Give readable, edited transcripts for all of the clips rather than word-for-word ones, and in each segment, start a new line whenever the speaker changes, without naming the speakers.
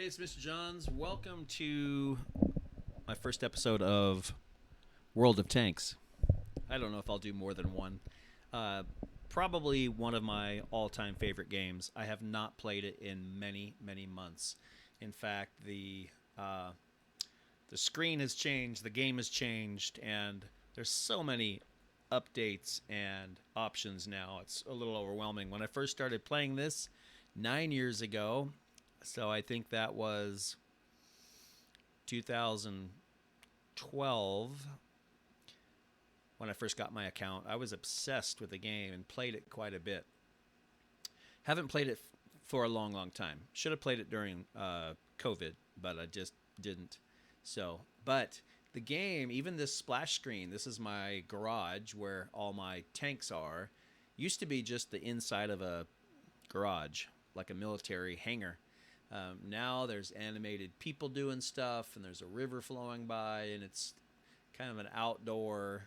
Hey, it's Mr. Johns. Welcome to my first episode of World of Tanks. I don't know if I'll do more than one. Uh, Probably one of my all-time favorite games. I have not played it in many, many months. In fact, the screen has changed, the game has changed, and there's so many updates and options now. It's a little overwhelming. When I first started playing this 9 years ago, so I think that was 2012 when I first got my account. I was obsessed with the game and played it quite a bit. Haven't played it for a long, long time. Should have played it during COVID, but I just didn't. But the game, even this splash screen, this is my garage where all my tanks are, used to be just the inside of a garage, like a military hangar. Now there's animated people doing stuff, and there's a river flowing by, and it's kind of an outdoor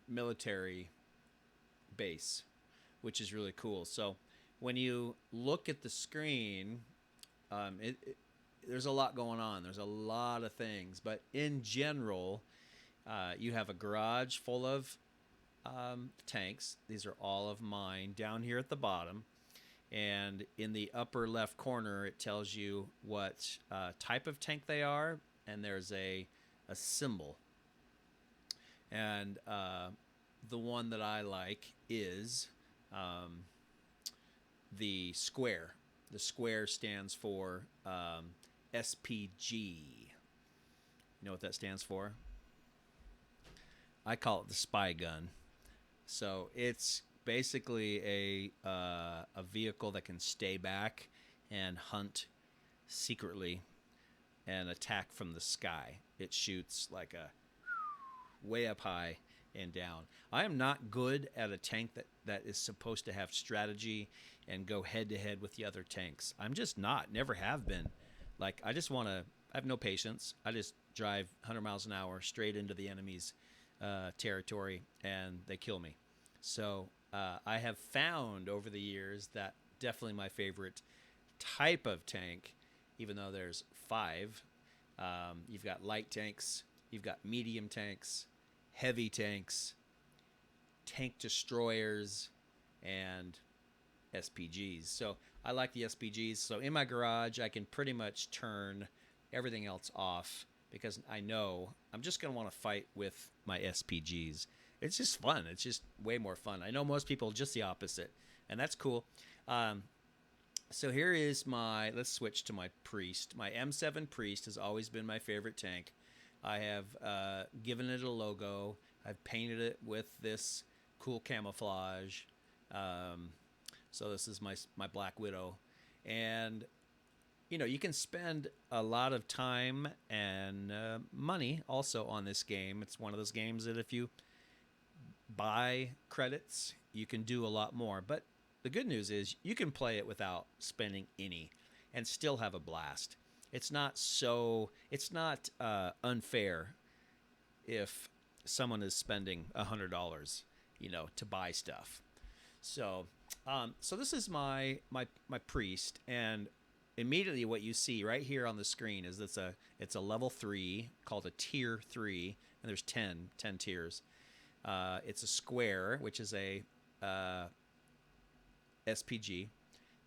military base, which is really cool. So when you look at the screen, there's a lot going on. There's a lot of things, but in general, you have a garage full of tanks. These are all of mine down here at the bottom. And in the upper left corner, it tells you what type of tank they are, and there's a symbol. And the one that I like is the square. The square stands for SPG. You know what that stands for? I call it the spy gun. So it's basically a vehicle that can stay back and hunt secretly and attack from the sky. It shoots like a way up high and down. I am not good at a tank that is supposed to have strategy and go head to head with the other tanks. I'm just not, never have been. Like, I have no patience. I just drive 100 miles an hour straight into the enemy's territory and they kill me. So I have found over the years that definitely my favorite type of tank, even though there's five. You've got light tanks, you've got medium tanks, heavy tanks, tank destroyers, and SPGs. So I like the SPGs. So in my garage, I can pretty much turn everything else off because I know I'm just going to want to fight with my SPGs. It's just fun. It's just way more fun. I know most people just the opposite, and that's cool. So here is let's switch to my Priest. My M7 Priest has always been my favorite tank. I have given it a logo. I've painted it with this cool camouflage. So this is my Black Widow. And, you can spend a lot of time and money also on this game. It's one of those games that if you buy credits, you can do a lot more. But the good news is you can play it without spending any and still have a blast. It's not unfair if someone is spending $100, to buy stuff. So this is my Priest, and immediately what you see right here on the screen is it's a level 3 called a tier 3, and there's 10 tiers. It's a square, which is a SPG,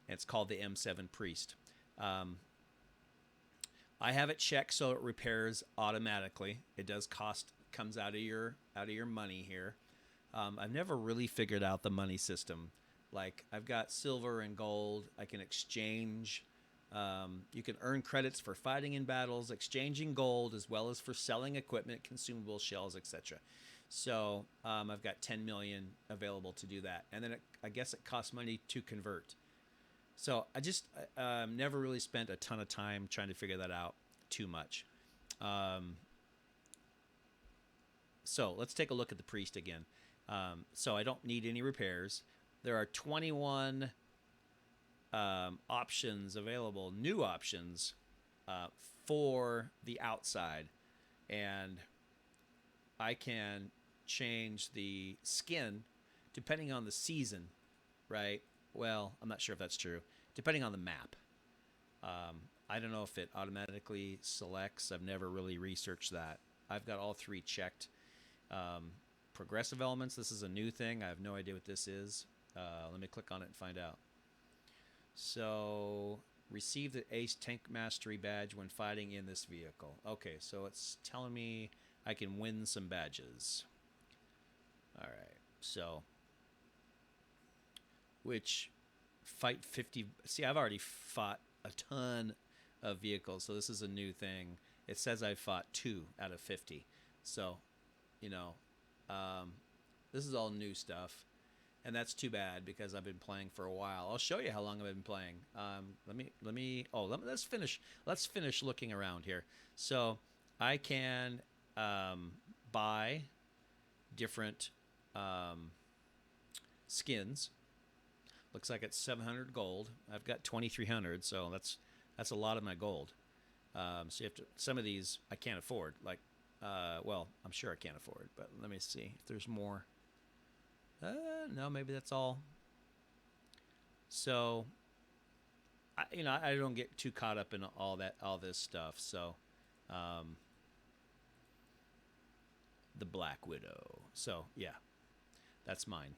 and it's called the M7 Priest. I have it checked so it repairs automatically. It does comes out of your money here. I've never really figured out the money system. Like, I've got silver and gold. I can exchange. You can earn credits for fighting in battles, exchanging gold, as well as for selling equipment, consumables, shells, etc. So I've got 10 million available to do that. And then I guess it costs money to convert. So I just never really spent a ton of time trying to figure that out too much. So let's take a look at the Priest again. So I don't need any repairs. There are 21 options available, new options for the outside. And I can change the skin depending on the season, right? Well, I'm not sure if that's true. Depending on the map. I don't know if it automatically selects. I've never really researched that. I've got all three checked. Um, Progressive elements. This is a new thing. I have no idea what this is. Let me click on it and find out. So, receive the Ace Tank Mastery badge when fighting in this vehicle. Okay, so it's telling me I can win some badges. All right, so which fight 50. See, I've already fought a ton of vehicles, so this is a new thing. It says I fought 2 out of 50. So, you know, um, this is all new stuff. And that's too bad because I've been playing for a while. I'll show you how long I've been playing. Let's finish. Let's finish looking around here. So I can buy different skins. Looks like it's 700 gold. I've got 2,300, so that's a lot of my gold. So you have to. Some of these I can't afford. Like, well, I'm sure I can't afford. But let me see if there's more. No, maybe that's all. So, I don't get too caught up in all this stuff. So, the Black Widow. So, yeah, that's mine.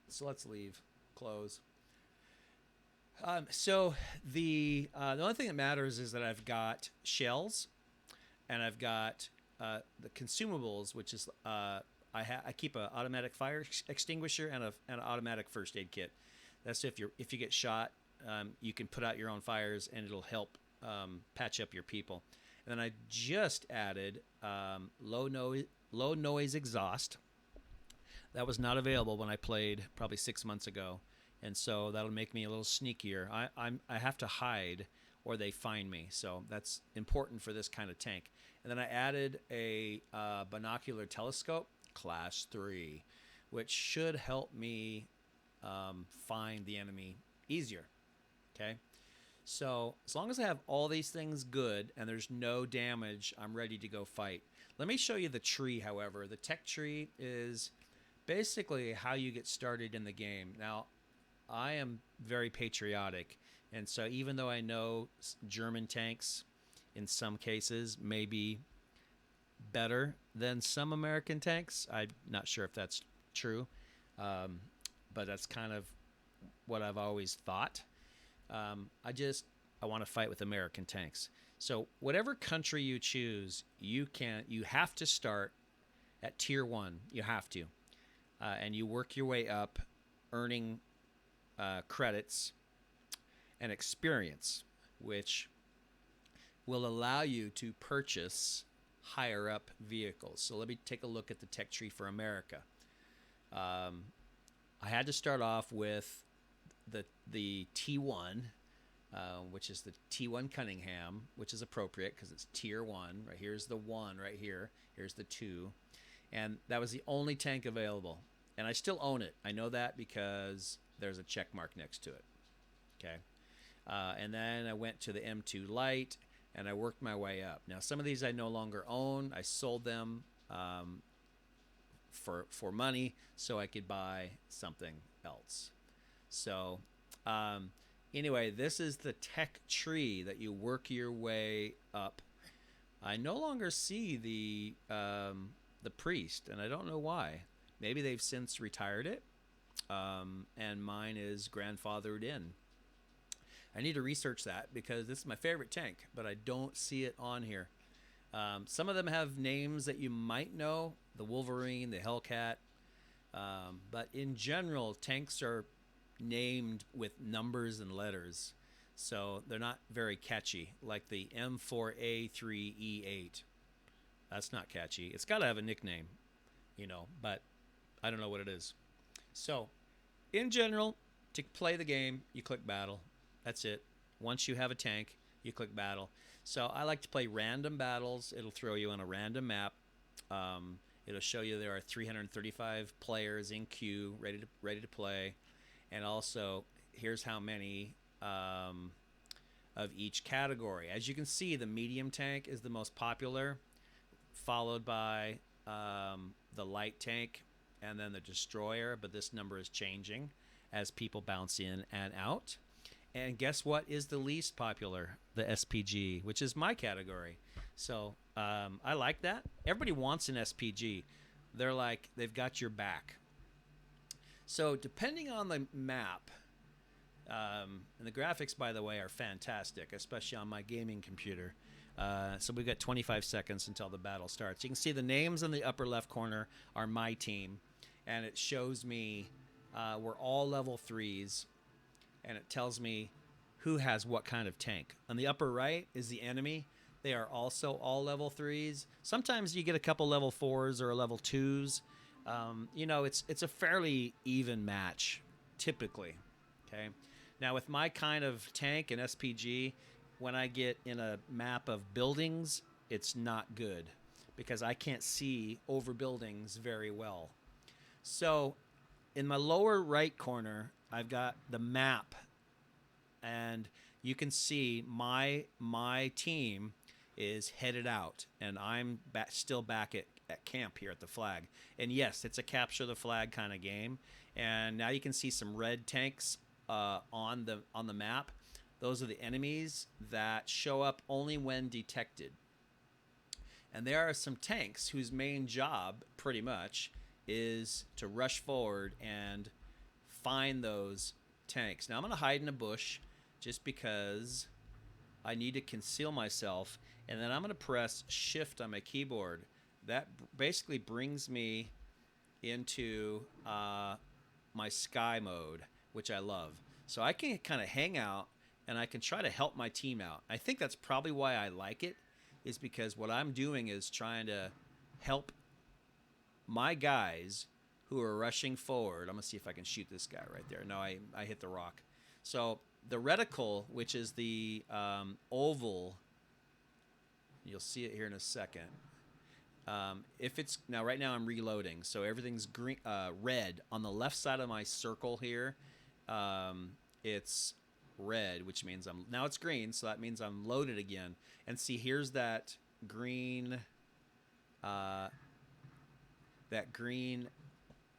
So let's leave. Close. So the only thing that matters is that I've got shells, and I've got the consumables, which is I keep an automatic fire extinguisher and an automatic first aid kit. That's if you get shot, you can put out your own fires, and it'll help patch up your people. And then I just added low noise exhaust. That was not available when I played probably 6 months ago, and so that'll make me a little sneakier. I have to hide, or they find me, so that's important for this kind of tank. And then I added a binocular telescope, class 3, which should help me find the enemy easier. Okay, so as long as I have all these things good and there's no damage, I'm ready to go fight. Let me show you the tree, however. The tech tree is basically how you get started in the game. Now, I am very patriotic, and so even though I know German tanks in some cases may be better than some American tanks, I'm not sure if that's true, but that's kind of what I've always thought. I want to fight with American tanks. So whatever country you choose, you have to start at tier 1. You have to. And you work your way up, earning credits and experience, which will allow you to purchase higher up vehicles. So let me take a look at the tech tree for America. I had to start off with the T1, which is the T1 Cunningham, which is appropriate because it's tier 1. Right here's the 1 right here. Here's the 2. And that was the only tank available. And I still own it. I know that because there's a check mark next to it. Okay. And then I went to the M2 Lite, and I worked my way up. Now, some of these I no longer own. I sold them for money so I could buy something else. So anyway, this is the tech tree that you work your way up. I no longer see the priest, and I don't know why. Maybe they've since retired it, and mine is grandfathered in. I need to research that because this is my favorite tank, but I don't see it on here. Some of them have names that you might know, the Wolverine, the Hellcat, but in general, tanks are named with numbers and letters, so they're not very catchy, like the M4A3E8. That's not catchy. It's got to have a nickname, but I don't know what it is. So, in general, to play the game, you click battle. That's it. Once you have a tank, you click battle. So I like to play random battles. It'll throw you on a random map. It'll show you there are 335 players in queue ready to play. And also, here's how many of each category. As you can see, the medium tank is the most popular, followed by the light tank and then the destroyer, but this number is changing as people bounce in and out. And guess what is the least popular? The SPG, which is my category. So I like that. Everybody wants an SPG. They're like, they've got your back. So depending on the map, and the graphics, by the way, are fantastic, especially on my gaming computer. So we've got 25 seconds until the battle starts. You can see the names in the upper left corner are my team, and it shows me we're all level 3s, and it tells me who has what kind of tank. On the upper right is the enemy. They are also all level 3s. Sometimes you get a couple level 4s or level 2s. You know, it's a fairly even match, typically. Okay. Now, with my kind of tank and SPG, when I get in a map of buildings, it's not good because I can't see over buildings very well. So in my lower right corner, I've got the map, and you can see my team is headed out, and I'm still back at camp here at the flag. And yes, it's a capture the flag kind of game. And now you can see some red tanks on the map. Those are the enemies that show up only when detected. And there are some tanks whose main job, pretty much, is to rush forward and find those tanks. Now I'm going to hide in a bush just because I need to conceal myself, and then I'm going to press Shift on my keyboard. That basically brings me into my sky mode, which I love. So I can kind of hang out, and I can try to help my team out. I think that's probably why I like it, is because what I'm doing is trying to help my guys who are rushing forward. I'm going to see if I can shoot this guy right there. No, I hit the rock. So the reticle, which is the oval, you'll see it here in a second. If it's now, right now I'm reloading, so everything's green, red on the left side of my circle here. It's red, which means now it's green, so that means I'm loaded again. And see, here's that green,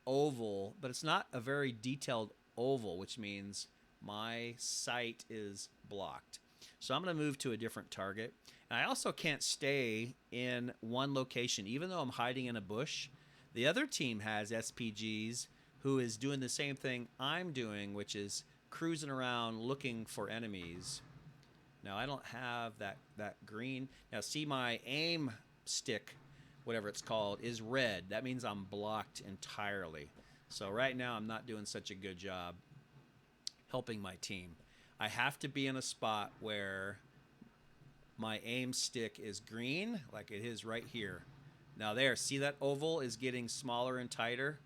oval, but it's not a very detailed oval, which means my sight is blocked. So I'm going to move to a different target. And I also can't stay in one location, even though I'm hiding in a bush. The other team has SPGs who is doing the same thing I'm doing, which is cruising around looking for enemies. Now, I don't have that green. Now, see, my aim stick, whatever it's called, is red. That means I'm blocked entirely. So right now, I'm not doing such a good job helping my team. I have to be in a spot where my aim stick is green, like it is right here. Now there, see that oval is getting smaller and tighter?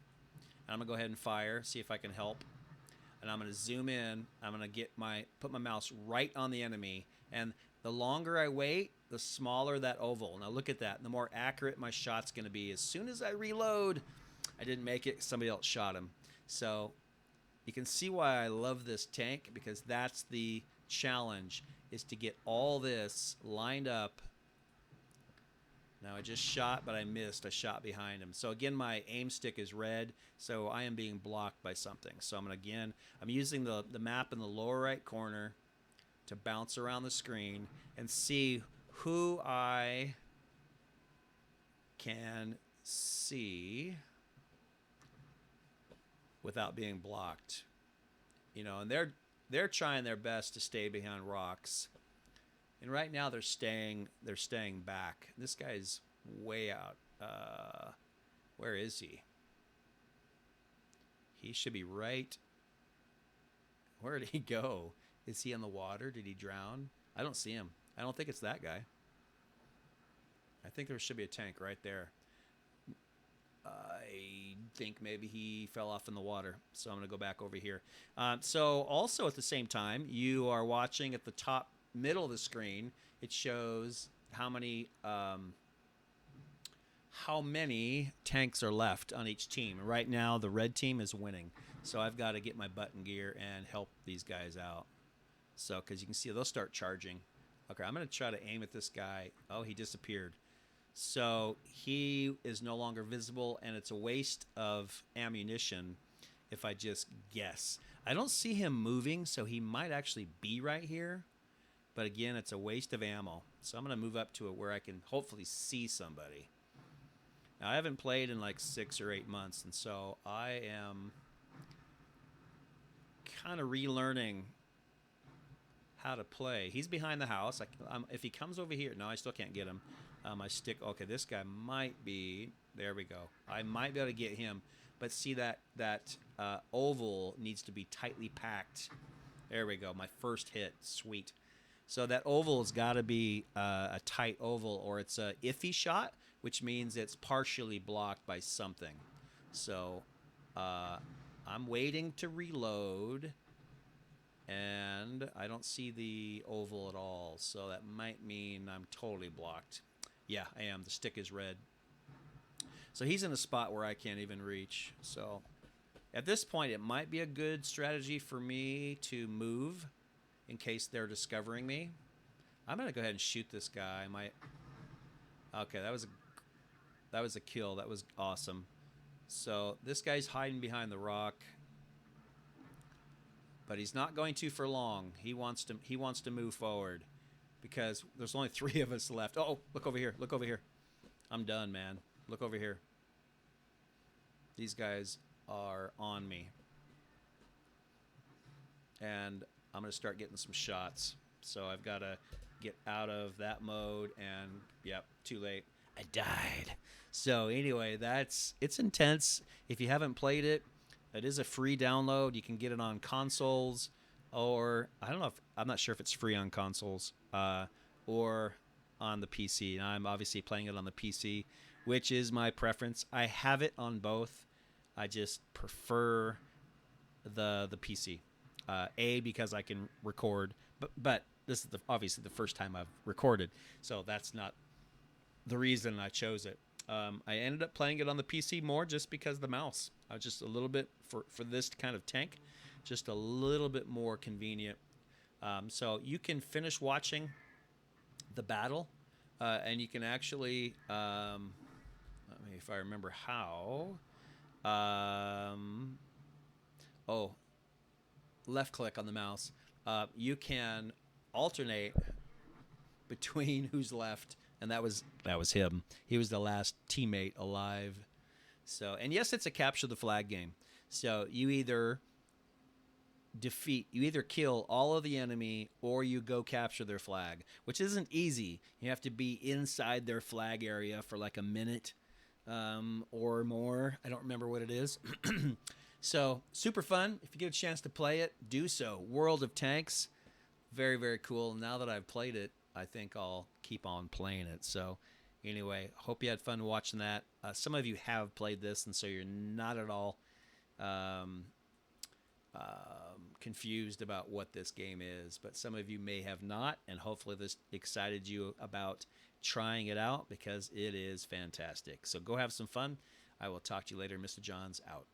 I'm gonna go ahead and fire, see if I can help. And I'm gonna zoom in. I'm gonna put my mouse right on the enemy. And the longer I wait, the smaller that oval. Now look at that. The more accurate my shot's gonna be. As soon as I reload, I didn't make it. Somebody else shot him. So you can see why I love this tank, because that's the challenge, is to get all this lined up. Now I just shot, but I missed. I shot behind him. So again, my aim stick is red, so I am being blocked by something. So I'm using the map in the lower right corner to bounce around the screen and see who I can see without being blocked. You know, and they're trying their best to stay behind rocks. And right now they're staying back. This guy's way out. Where is he? He should be right. Where did he go? Is he in the water? Did he drown? I don't see him. I don't think it's that guy. I think there should be a tank right there. I think maybe he fell off in the water. So I'm going to go back over here. So also at the same time, you are watching at the top middle of the screen. It shows how many tanks are left on each team. Right now, the red team is winning. So I've got to get my button gear and help these guys out. So, because you can see they'll start charging. Okay, I'm going to try to aim at this guy. Oh, he disappeared. So he is no longer visible, and it's a waste of ammunition if I just guess. I don't see him moving, so he might actually be right here. But again, it's a waste of ammo. So I'm going to move up to it where I can hopefully see somebody. Now, I haven't played in like 6 or 8 months, and so I am kind of relearning how to play. He's behind the house. If he comes over here, no, I still can't get him. My stick. Okay, this guy might be. There we go. I might be able to get him, but see that oval needs to be tightly packed. There we go. My first hit. Sweet. So that oval's got to be a tight oval, or it's a iffy shot, which means it's partially blocked by something. So I'm waiting to reload. And I don't see the oval at all, so that might mean I'm totally blocked. Yeah, I am. The stick is red. So he's in a spot where I can't even reach. So at this point, it might be a good strategy for me to move in case they're discovering me. I'm going to go ahead and shoot this guy. Okay, that was a kill. That was awesome. So this guy's hiding behind the rock. But he's not going to for long. He wants to move forward because there's only 3 of us left. Oh, look over here. Look over here. I'm done, man. Look over here. These guys are on me. And I'm going to start getting some shots. So I've got to get out of that mode, and yep, too late. I died. So anyway, it's intense. If you haven't played it, it is a free download. You can get it on consoles, or I'm not sure if it's free on consoles or on the PC. And I'm obviously playing it on the PC, which is my preference. I have it on both. I just prefer the PC. Because I can record, but this is obviously the first time I've recorded, so that's not the reason I chose it. I ended up playing it on the PC more just because the mouse. I was just a little bit for this kind of tank, just a little bit more convenient. So you can finish watching the battle, and you can actually, let me, if I remember how. Left click on the mouse. You can alternate between who's left. And that was him. He was the last teammate alive. So, and yes, it's a capture the flag game. So you either kill all of the enemy, or you go capture their flag, which isn't easy. You have to be inside their flag area for like a minute or more. I don't remember what it is. So super fun. If you get a chance to play it, do so. World of Tanks, very, very cool. Now that I've played it, I think I'll keep on playing it. So anyway, hope you had fun watching that. Some of you have played this, and so you're not at all confused about what this game is. But some of you may have not, and hopefully this excited you about trying it out, because it is fantastic. So go have some fun. I will talk to you later. Mr. Johns out.